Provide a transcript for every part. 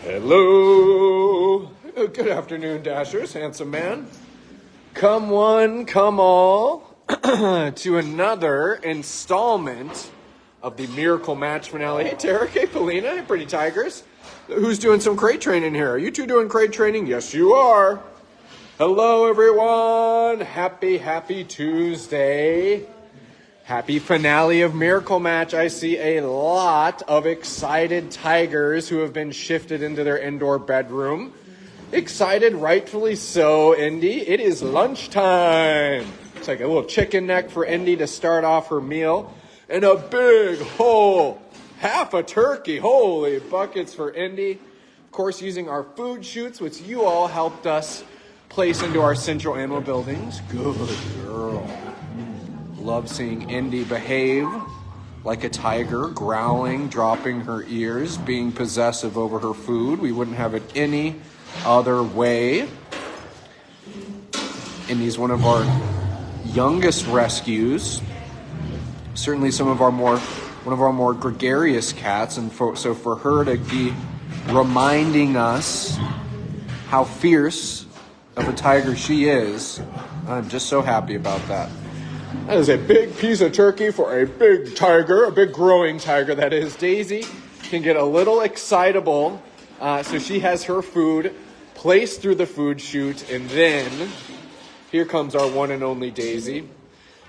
Hello. Good afternoon, Dashers, handsome man. Come one, come all, to another installment of the Miracle Match finale. Hey, Terek. Hey, Polina. Hey, pretty tigers. Who's doing some crate training here? Are you two doing crate training? Yes, you are. Hello, everyone. Happy Tuesday. Happy finale of Miracle Match. I see a lot of excited tigers who have been shifted into their indoor bedroom. Excited, rightfully so, Indy. It is lunchtime. It's like a little chicken neck for Indy to start off her meal. And a big whole half a turkey. Holy buckets for Indy. Of course, using our food chutes, which you all helped us place into our central animal buildings. Good girl. Love seeing Indy behave like a tiger, growling, dropping her ears, being possessive over her food. We wouldn't have it any other way. Indy's one of our youngest rescues. Certainly one of our more gregarious cats, and so for her to be reminding us how fierce of a tiger she is, I'm just so happy about that. That is a big piece of turkey for a big tiger, a big growing tiger, that is. Daisy can get a little excitable, so she has her food placed through the food chute, and then here comes our one and only Daisy.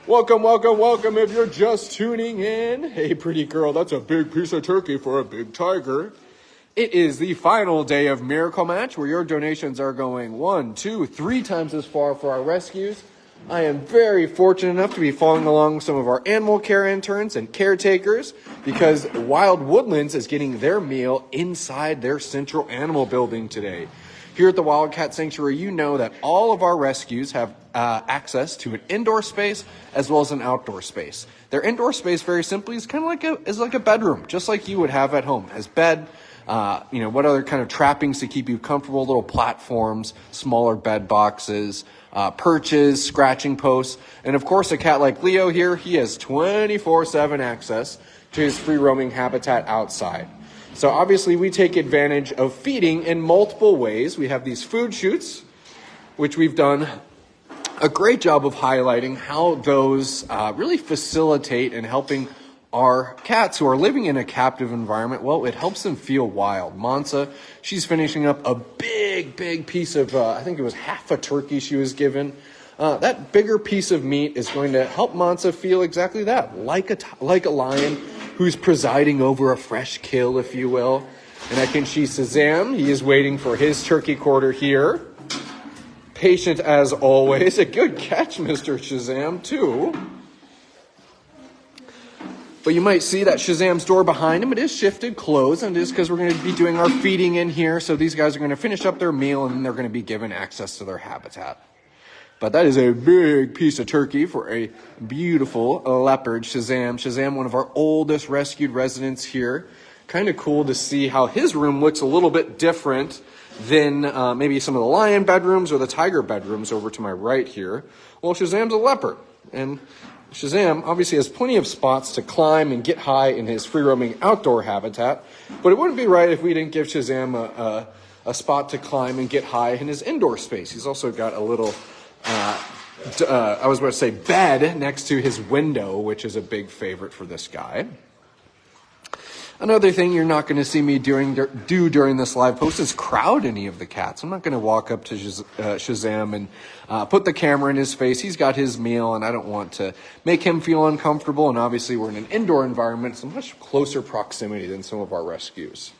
Welcome if you're just tuning in. Hey, pretty girl, that's a big piece of turkey for a big tiger. It is the final day of Miracle Match, where your donations are going 1, 2, 3 times as far for our rescues. I am very fortunate enough to be following along with some of our animal care interns and caretakers, because Wild Woodlands is getting their meal inside their central animal building today. Here at the Wildcat Sanctuary, you know that all of our rescues have access to an indoor space as well as an outdoor space. Their indoor space, very simply, is kind of like a bedroom, just like you would have at home. Has bed, what other kind of trappings to keep you comfortable, little platforms, smaller bed boxes, perches, scratching posts, and of course a cat like Leo here, he has 24/7 access to his free roaming habitat outside. So obviously we take advantage of feeding in multiple ways. We have these food chutes, which we've done a great job of highlighting how those really facilitate and helping our cats who are living in a captive environment. Well, it helps them feel wild. Mansa, she's finishing up a big piece of, I think it was half a turkey she was given. That bigger piece of meat is going to help Mansa feel exactly that, like a lion who's presiding over a fresh kill, if you will. And I can see Shazam, he is waiting for his turkey quarter here. Patient as always. A good catch, Mr. Shazam, too. But you might see that Shazam's door behind him, it is shifted closed, and it is because we're going to be doing our feeding in here. So these guys are going to finish up their meal, and then they're going to be given access to their habitat. But that is a big piece of turkey for a beautiful leopard, Shazam. Shazam, one of our oldest rescued residents here. Kind of cool to see how his room looks a little bit different than maybe some of the lion bedrooms or the tiger bedrooms over to my right here. Well, Shazam's a leopard, and Shazam obviously has plenty of spots to climb and get high in his free-roaming outdoor habitat, but it wouldn't be right if we didn't give Shazam a spot to climb and get high in his indoor space. He's also got a little, bed next to his window, which is a big favorite for this guy. Another thing you're not going to see me do during this live post is crowd any of the cats. I'm not going to walk up to Shazam and put the camera in his face. He's got his meal, and I don't want to make him feel uncomfortable. And obviously, we're in an indoor environment. It's a much closer proximity than some of our rescues.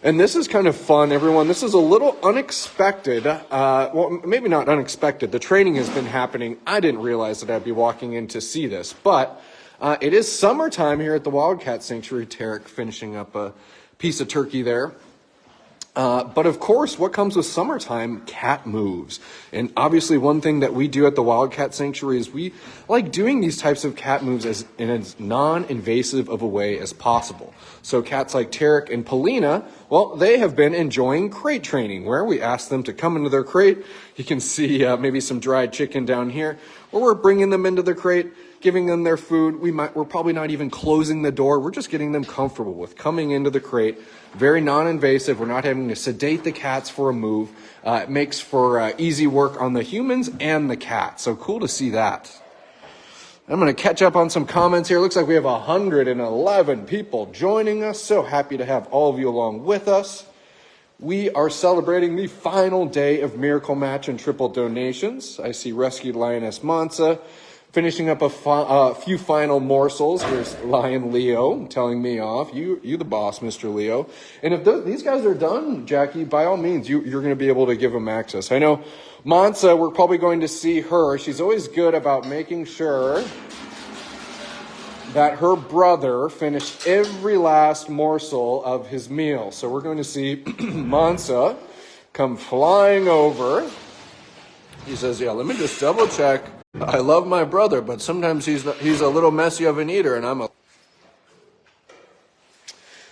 And this is kind of fun, everyone. This is a little unexpected. Well, maybe not unexpected. The training has been happening. I didn't realize that I'd be walking in to see this, but it is summertime here at the Wildcat Sanctuary. Terek finishing up a piece of turkey there. But of course, what comes with summertime? Cat moves. And obviously one thing that we do at the Wildcat Sanctuary is we like doing these types of cat moves in as non-invasive of a way as possible. So cats like Terek and Polina, well, they have been enjoying crate training, where we ask them to come into their crate. You can see maybe some dried chicken down here, or we're bringing them into the crate, giving them their food. We're probably not even closing the door. We're just getting them comfortable with coming into the crate. Very non-invasive. We're not having to sedate the cats for a move. It makes for easy work on the humans and the cats. So cool to see that. I'm going to catch up on some comments here. Looks like we have 111 people joining us. So happy to have all of you along with us. We are celebrating the final day of Miracle Match and Triple Donations. I see Rescued Lioness Mansa finishing up a few final morsels. Here's Lion Leo telling me off. You the boss, Mr. Leo. And if these guys are done, Jackie, by all means, you're going to be able to give them access. I know Mansa, we're probably going to see her. She's always good about making sure that her brother finished every last morsel of his meal. So we're going to see Mansa come flying over. He says, yeah, let me just double check. I love my brother, but sometimes he's a little messy of an eater, and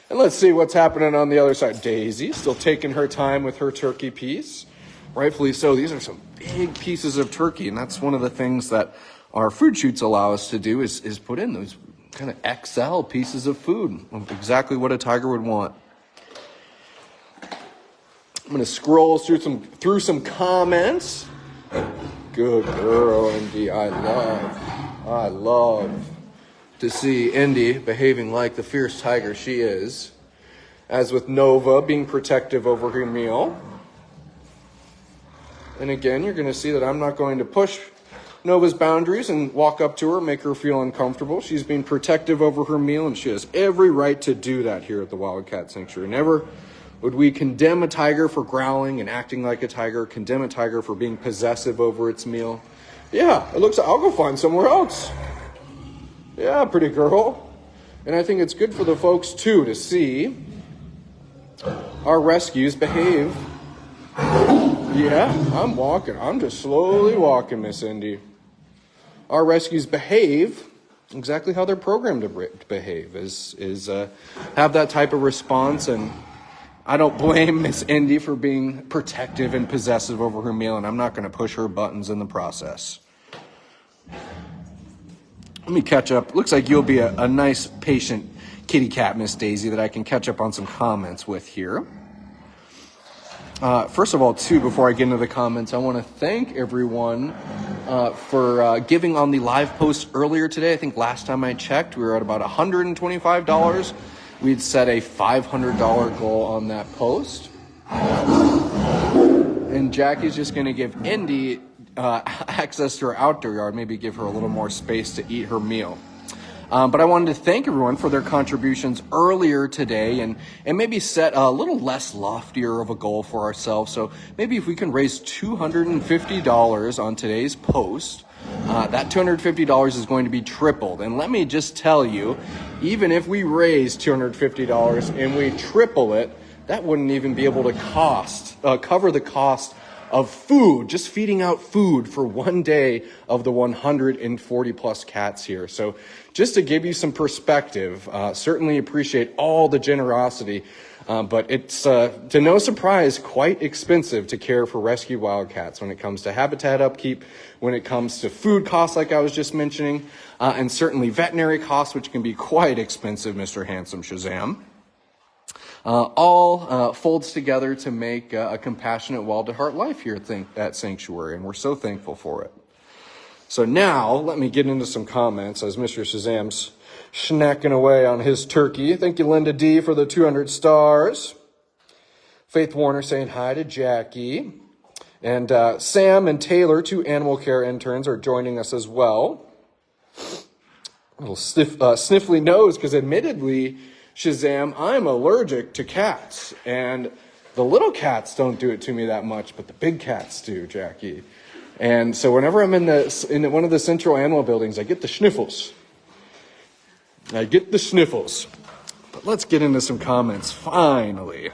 And let's see what's happening on the other side. Daisy still taking her time with her turkey piece. Rightfully so. These are some big pieces of turkey, and that's one of the things that our food chutes allow us to do is put in those kind of XL pieces of food. Exactly what a tiger would want. I'm going to scroll through some comments. Good girl, Indy. I love to see Indy behaving like the fierce tiger she is. As with Nova, being protective over her meal. And again, you're going to see that I'm not going to push Nova's boundaries and walk up to her, make her feel uncomfortable. She's being protective over her meal, and she has every right to do that here at the Wildcat Sanctuary. Never would we condemn a tiger for growling and acting like a tiger, condemn a tiger for being possessive over its meal. Yeah, it looks like I'll go find somewhere else. Yeah, pretty girl. And I think it's good for the folks, too, to see our rescues behave. Yeah, I'm walking. I'm just slowly walking, Miss Indy. Our rescues behave exactly how they're programmed to behave, is have that type of response. And I don't blame Miss Indy for being protective and possessive over her meal, and I'm not going to push her buttons in the process. Let me catch up. Looks like you'll be a nice, patient kitty cat, Miss Daisy, that I can catch up on some comments with here. First of all, too, before I get into the comments, I want to thank everyone for giving on the live post earlier today. I think last time I checked, we were at about $125. We'd set a $500 goal on that post. And Jackie's just going to give Indy access to her outdoor yard, maybe give her a little more space to eat her meal. But I wanted to thank everyone for their contributions earlier today and maybe set a little less loftier of a goal for ourselves. So maybe if we can raise $250 on today's post, that $250 is going to be tripled. And let me just tell you, even if we raise $250 and we triple it, that wouldn't even be able to cover the cost of food, just feeding out food for one day of the 140 plus cats here. So just to give you some perspective, certainly appreciate all the generosity, but it's to no surprise quite expensive to care for rescued wildcats when it comes to habitat upkeep, when it comes to food costs like I was just mentioning, and certainly veterinary costs, which can be quite expensive, Mr. Handsome Shazam. All folds together to make a compassionate wild-to-heart life here at Sanctuary, and we're so thankful for it. So now, let me get into some comments as Mr. Shazam's snacking away on his turkey. Thank you, Linda D., for the 200 stars. Faith Warner saying hi to Jackie. And Sam and Taylor, 2 animal care interns, are joining us as well. A little sniffly nose, because admittedly, Shazam, I'm allergic to cats, and the little cats don't do it to me that much, but the big cats do, Jackie. And so whenever I'm in one of the central animal buildings, I get the sniffles. But let's get into some comments, finally.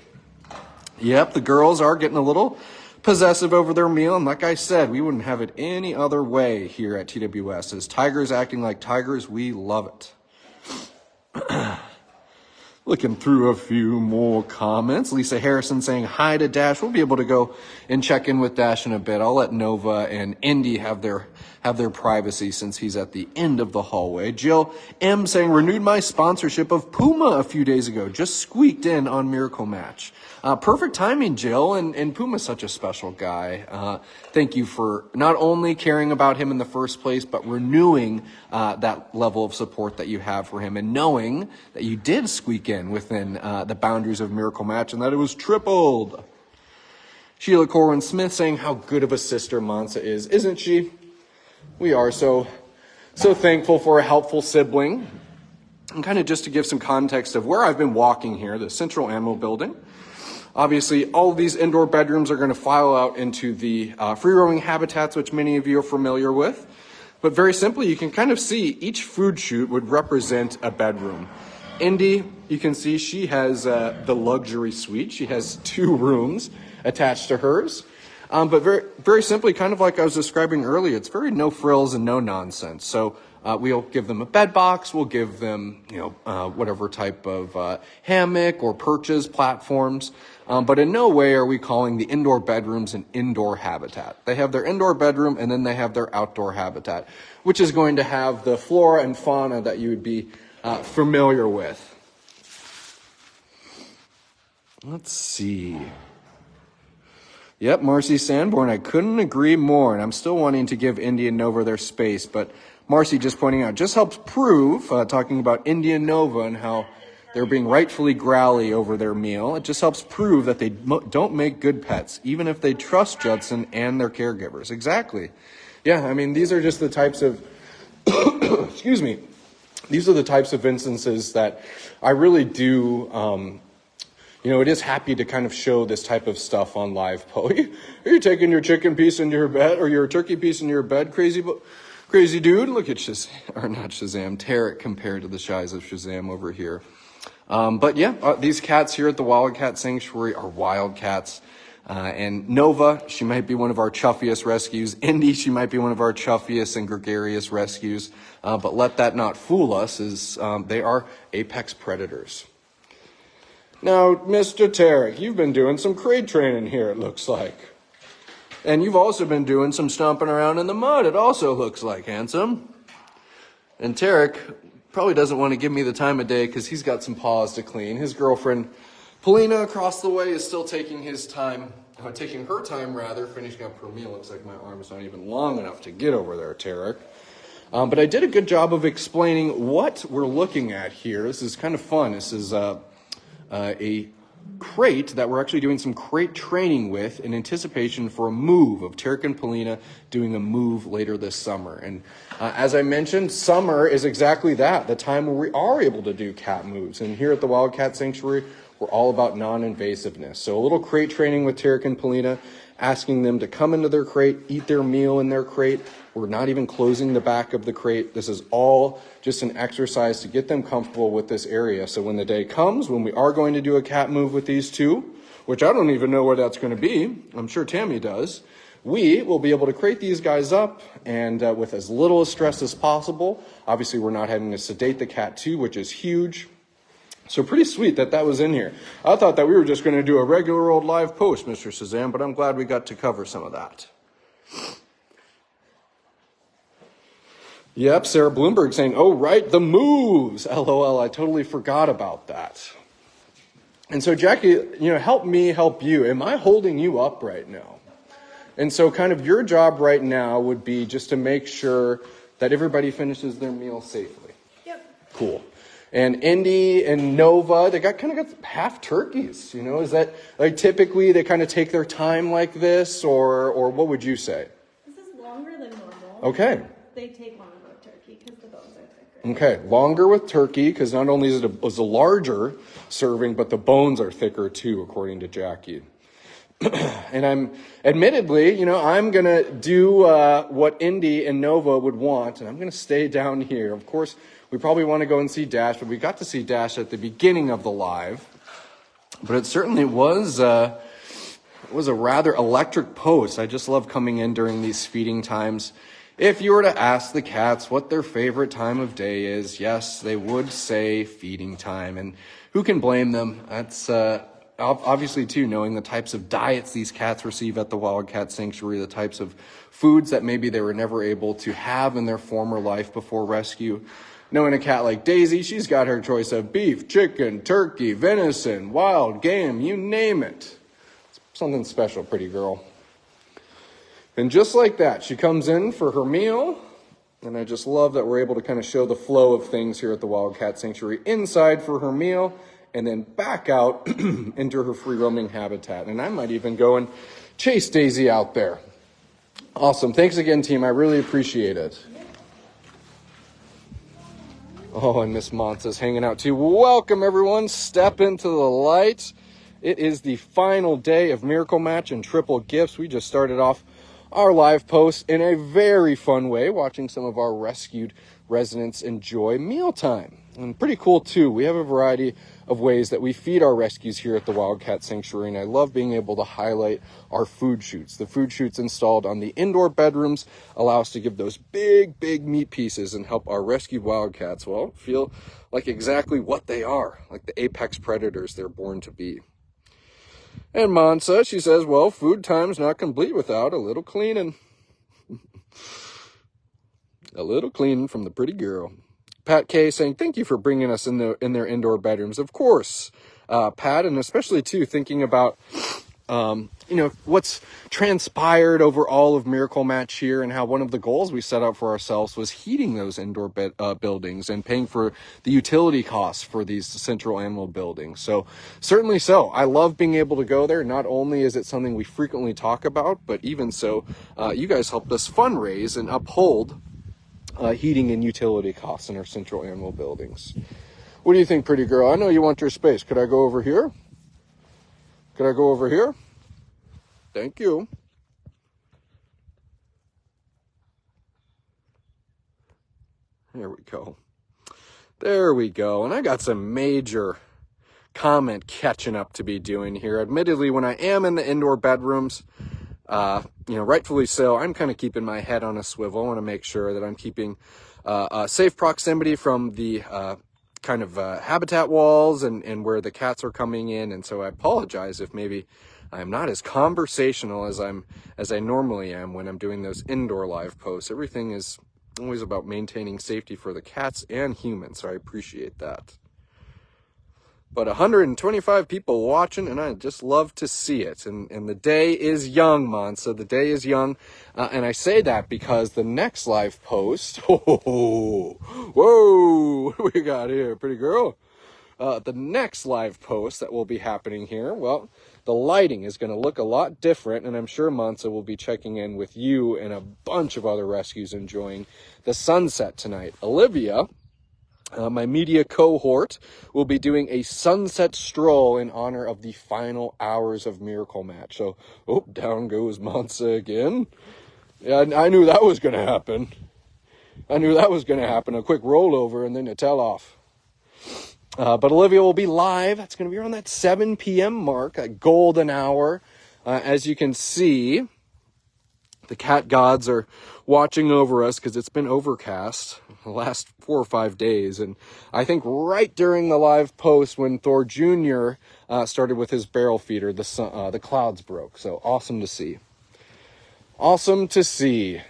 Yep, the girls are getting a little possessive over their meal, and like I said, we wouldn't have it any other way here at TWS. As tigers acting like tigers, we love it. Looking through a few more comments. Lisa Harrison saying hi to Dash. We'll be able to go and check in with Dash in a bit. I'll let Nova and Indy have their privacy since he's at the end of the hallway. Jill M saying renewed my sponsorship of Puma a few days ago. Just squeaked in on Miracle Match. Perfect timing, Jill, and Puma's such a special guy. Thank you for not only caring about him in the first place, but renewing that level of support that you have for him and knowing that you did squeak in within the boundaries of Miracle Match and that it was tripled. Sheila Corwin Smith saying how good of a sister Mansa is, isn't she? We are so thankful for a helpful sibling. And kind of just to give some context of where I've been walking here, the Central Animal Building. Obviously, all of these indoor bedrooms are going to file out into the free-roaming habitats, which many of you are familiar with. But very simply, you can kind of see each food chute would represent a bedroom. Indy, you can see she has the luxury suite. She has 2 rooms attached to hers. But very, very simply, kind of like I was describing earlier, it's very no frills and no nonsense. So we'll give them a bed box. We'll give them, whatever type of hammock or perches, platforms. But in no way are we calling the indoor bedrooms an indoor habitat. They have their indoor bedroom and then they have their outdoor habitat, which is going to have the flora and fauna that you would be familiar with. Let's see. Yep, Marcy Sanborn, I couldn't agree more, and I'm still wanting to give Indy and Nova their space, but Marcy just pointing out, just helps prove, talking about Indy and Nova and how they're being rightfully growly over their meal, it just helps prove that they don't make good pets, even if they trust Judson and their caregivers. Exactly. Yeah, I mean, these are just the types of, excuse me, these are the types of instances that I really do, it is happy to kind of show this type of stuff on live. Are you taking your chicken piece in your bed or your turkey piece in your bed, crazy dude? Look at Shazam, or not Shazam, Terek compared to the size of Shazam over here. But yeah, these cats here at the Wildcat Sanctuary are wild cats. And Nova, she might be one of our chuffiest rescues. Indy, she might be one of our chuffiest and gregarious rescues. But let that not fool us, as they are apex predators. Now, Mr. Terek, you've been doing some crate training here, it looks like. And you've also been doing some stomping around in the mud, it also looks like, handsome. And Terek probably doesn't want to give me the time of day because he's got some paws to clean. His girlfriend, Polina, across the way is still taking her time, finishing up her meal. Looks like my arm is not even long enough to get over there, Terek. But I did a good job of explaining what we're looking at here. This is kind of fun. This is a crate that we're actually doing some crate training with in anticipation for a move of Terek and Polina doing a move later this summer. And as I mentioned, summer is exactly that, the time where we are able to do cat moves. And here at the Wildcat Sanctuary, we're all about non-invasiveness. So a little crate training with Terek and Polina, asking them to come into their crate, eat their meal in their crate. We're not even closing the back of the crate. This is all just an exercise to get them comfortable with this area. So when the day comes, when we are going to do a cat move with these two, which I don't even know where that's going to be, I'm sure Tammy does, we will be able to crate these guys up and with as little stress as possible. Obviously, we're not having to sedate the cat too, which is huge. So pretty sweet that was in here. I thought that we were just going to do a regular old live post, Mr. Shazam, but I'm glad we got to cover some of that. Yep, Sarah Bloomberg saying, oh, right, the moves. LOL, I totally forgot about that. And so, Jackie, help me help you. Am I holding you up right now? And so kind of your job right now would be just to make sure that everybody finishes their meal safely. Yep. Cool. And Indy and Nova, they got half turkeys. Is that like typically they kind of take their time like this, or what would you say? This is longer than normal. Okay. They take longer with turkey because the bones are thicker. Okay, longer with turkey because not only is it a larger serving, but the bones are thicker too, according to Jackie. And I'm going to do what Indy and Nova would want, and I'm going to stay down here. Of course, we probably want to go and see Dash, but we got to see Dash at the beginning of the live. But it certainly was was a rather electric post. I just love coming in during these feeding times. If you were to ask the cats what their favorite time of day is, yes, they would say feeding time. And who can blame them? That's obviously, too, knowing the types of diets these cats receive at the Wildcat Sanctuary, the types of foods that maybe they were never able to have in their former life before rescue. Knowing a cat like Daisy, she's got her choice of beef, chicken, turkey, venison, wild game, you name it. It's something special, pretty girl. And just like that, she comes in for her meal. And I just love that we're able to kind of show the flow of things here at the Wildcat Sanctuary. Inside for her meal, and then back out into her free roaming habitat. And I might even go and chase Daisy out there. Awesome. Thanks again, team. I really appreciate it. Oh, and Miss Mansa's hanging out too. Welcome, everyone. Step into the light. It is the final day of Miracle Match and Triple Gifts. We just started off our live post in a very fun way, watching some of our rescued residents enjoy mealtime. And pretty cool, too. We have a variety of ways that we feed our rescues here at the Wildcat Sanctuary, and I love being able to highlight our food chutes. The food chutes installed on the indoor bedrooms allow us to give those big meat pieces and help our rescued wildcats, well, feel like exactly what they are, like the apex predators they're born to be. And Mansa, she says, well, food time's not complete without a little cleaning. A little cleaning from the pretty girl. Pat K saying, thank you for bringing us in their indoor bedrooms. Of course, Pat, and especially, too, thinking about, what's transpired over all of Miracle Match here and how one of the goals we set out for ourselves was heating those indoor buildings and paying for the utility costs for these central animal buildings. So certainly so. I love being able to go there. Not only is it something we frequently talk about, but even so, you guys helped us fundraise and uphold heating and utility costs in our central animal buildings. What do you think, pretty girl? I know you want your space. Could I go over here? Could I go over here? Thank you. There we go. There we go. And I got some major comment catching up to be doing here. Admittedly, when I am in the indoor bedrooms, rightfully so, I'm kind of keeping my head on a swivel. I want to make sure that I'm keeping a safe proximity from the habitat walls and where the cats are coming in. And so I apologize if maybe I'm not as conversational as I normally am when I'm doing those indoor live posts. Everything is always about maintaining safety for the cats and humans, so I appreciate that. But 125 people watching, and I just love to see it. And the day is young, Mansa. The day is young. And I say that because the next live post... Whoa! What do we got here, pretty girl? The next live post that will be happening here, well, the lighting is going to look a lot different. And I'm sure Mansa will be checking in with you and a bunch of other rescues enjoying the sunset tonight. Olivia... my media cohort will be doing a sunset stroll in honor of the final hours of Miracle Match. So, down goes Mansa again. Yeah, I knew that was going to happen. A quick rollover and then a tell-off. But Olivia will be live. That's going to be around that 7 p.m. mark, that golden hour. As you can see, the cat gods are watching over us because it's been overcast the last 4 or 5 days. And I think right during the live post when Thor Jr. Started with his barrel feeder, the clouds broke. So awesome to see. Awesome to see.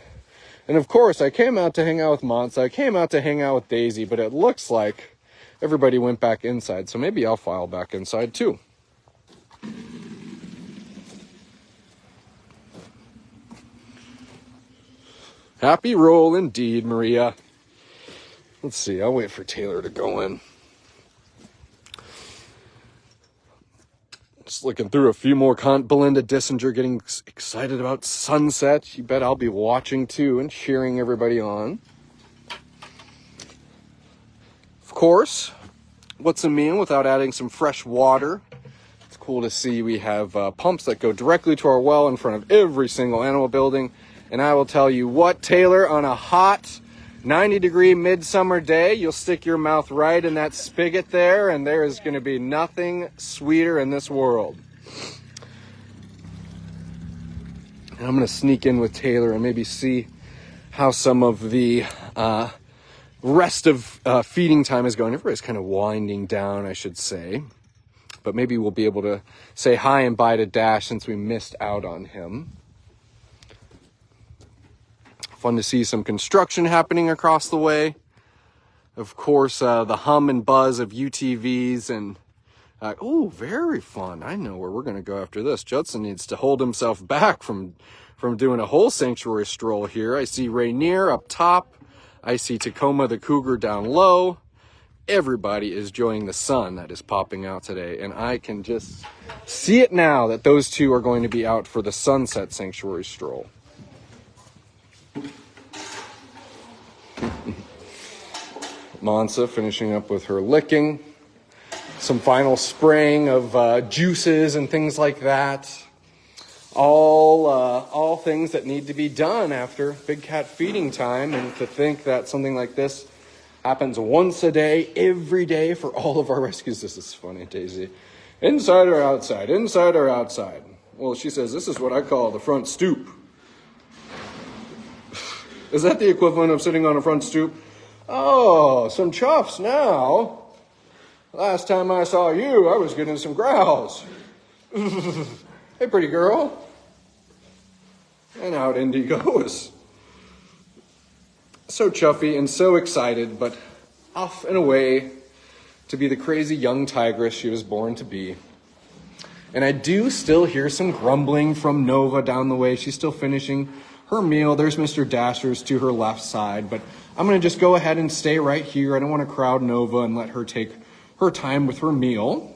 And of course, I came out to hang out with Mansa. I came out to hang out with Daisy, but it looks like everybody went back inside. So maybe I'll file back inside too. Happy roll indeed, Maria. Let's see, I'll wait for Taylor to go in. Just looking through a few more Belinda Dissinger getting excited about sunset. You bet I'll be watching too and cheering everybody on. Of course, what's a meal without adding some fresh water? It's cool to see we have pumps that go directly to our well in front of every single animal building. And I will tell you what, Taylor, on a hot 90-degree midsummer day, you'll stick your mouth right in that spigot there, and there is going to be nothing sweeter in this world. And I'm going to sneak in with Taylor and maybe see how some of the rest of feeding time is going. Everybody's kind of winding down, I should say. But maybe we'll be able to say hi and bye to Dash since we missed out on him. Fun to see some construction happening across the way. Of course, the hum and buzz of UTVs and oh, very fun. I know where we're going to go after this. Judson needs to hold himself back from doing a whole sanctuary stroll here. I see Rainier up top. I see Tacoma the cougar down low. Everybody is enjoying the sun that is popping out today. And I can just see it now that those two are going to be out for the sunset sanctuary stroll. Mansa finishing up with her licking. Some final spraying of juices and things like that. All things that need to be done after big cat feeding time. And to think that something like this happens once a day, every day for all of our rescues. This is funny, Daisy. Inside or outside? Inside or outside? Well, she says, this is what I call the front stoop. Is that the equivalent of sitting on a front stoop? Oh, some chuffs now. Last time I saw you, I was getting some growls. Hey, pretty girl. And out Indy goes. So chuffy and so excited, but off and away to be the crazy young tigress she was born to be. And I do still hear some grumbling from Nova down the way. She's still finishing her meal. There's Mr. Dashers to her left side, but I'm going to just go ahead and stay right here. I don't want to crowd Nova and let her take her time with her meal.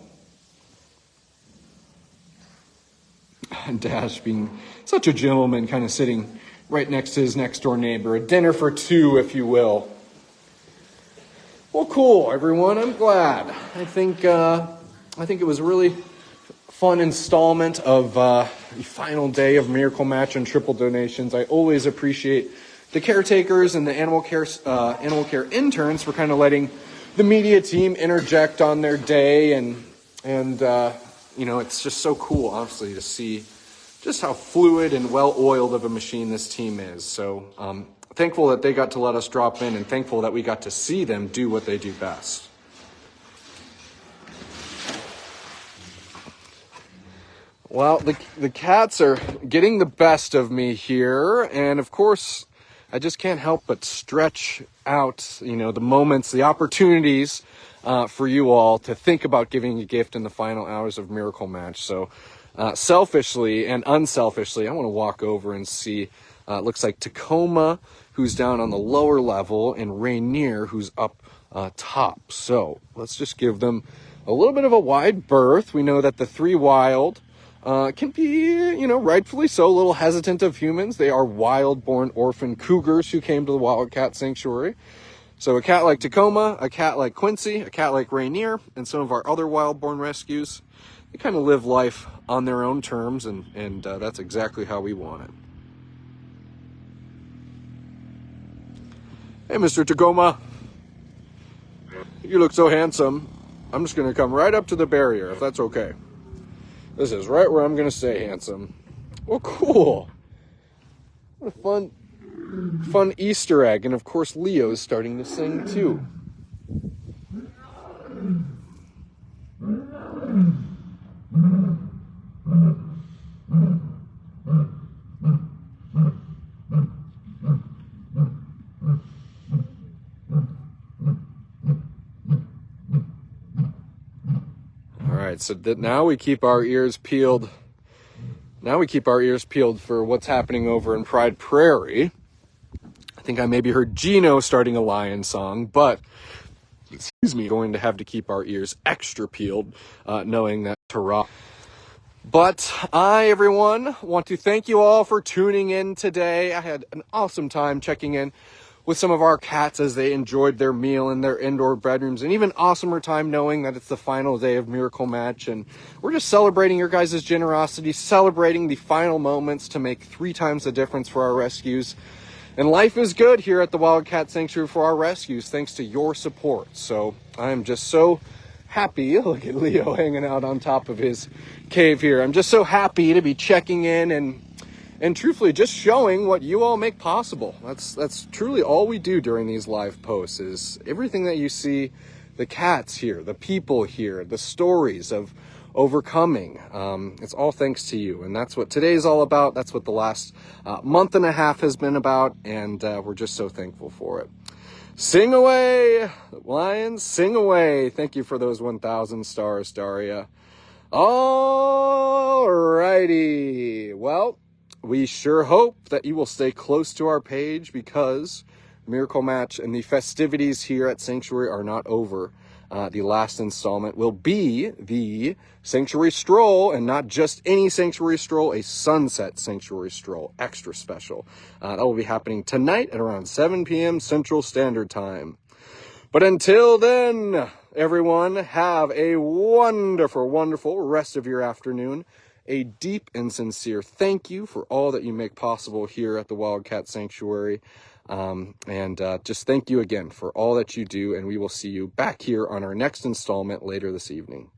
And Dash being such a gentleman, kind of sitting right next to his next door neighbor. A dinner for two, if you will. Well, cool, everyone. I'm glad. I think it was a really fun installment of the final day of Miracle Match and Triple Donations. I always appreciate the caretakers and the animal care interns for kind of letting the media team interject on their day, and it's just so cool, honestly, to see just how fluid and well-oiled of a machine this team is. So thankful that they got to let us drop in, and thankful that we got to see them do what they do best. Well, the cats are getting the best of me here, and of course, I just can't help but stretch out, the moments, the opportunities for you all to think about giving a gift in the final hours of Miracle Match. So selfishly and unselfishly, I want to walk over and see, it looks like Tacoma, who's down on the lower level, and Rainier, who's up top. So let's just give them a little bit of a wide berth. We know that the three wild can be, rightfully so, a little hesitant of humans. They are wild-born orphan cougars who came to the Wildcat Sanctuary. So a cat like Tacoma, a cat like Quincy, a cat like Rainier, and some of our other wild-born rescues, they kind of live life on their own terms, and that's exactly how we want it. Hey, Mr. Tacoma. You look so handsome. I'm just going to come right up to the barrier, if that's okay. This is right where I'm going to stay, handsome. Well, cool. What a fun Easter egg. And, of course, Leo's starting to sing, too. So that now we keep our ears peeled. Now we keep our ears peeled for what's happening over in Pride Prairie. I think I maybe heard Gino starting a lion song, but going to have to keep our ears extra peeled, knowing that Terek. But I, everyone, want to thank you all for tuning in today. I had an awesome time checking in with some of our cats as they enjoyed their meal in their indoor bedrooms, and even awesomer time knowing that it's the final day of Miracle Match, and we're just celebrating your guys' generosity, celebrating the final moments to make 3 times the difference for our rescues. And life is good here at the Wildcat Sanctuary for our rescues, thanks to your support. So I'm just so happy. Look at Leo hanging out on top of his cave here. I'm just so happy to be checking in and truthfully just showing what you all make possible. That's truly all we do during these live posts, is everything that you see, the cats here, the people here, the stories of overcoming. It's all thanks to you, and that's what today's all about. That's what the last month and a half has been about, and we're just so thankful for it. Sing away, Lions, sing away. Thank you for those 1,000 stars, Daria. All righty. Well, we sure hope that you will stay close to our page, because Miracle Match and the festivities here at Sanctuary are not over. The last installment will be the Sanctuary Stroll, and not just any Sanctuary Stroll, a Sunset Sanctuary Stroll, extra special. That will be happening tonight at around 7 p.m. Central Standard Time. But until then, everyone, have a wonderful, wonderful rest of your afternoon. A deep and sincere thank you for all that you make possible here at the Wildcat Sanctuary. And just thank you again for all that you do, and we will see you back here on our next installment later this evening.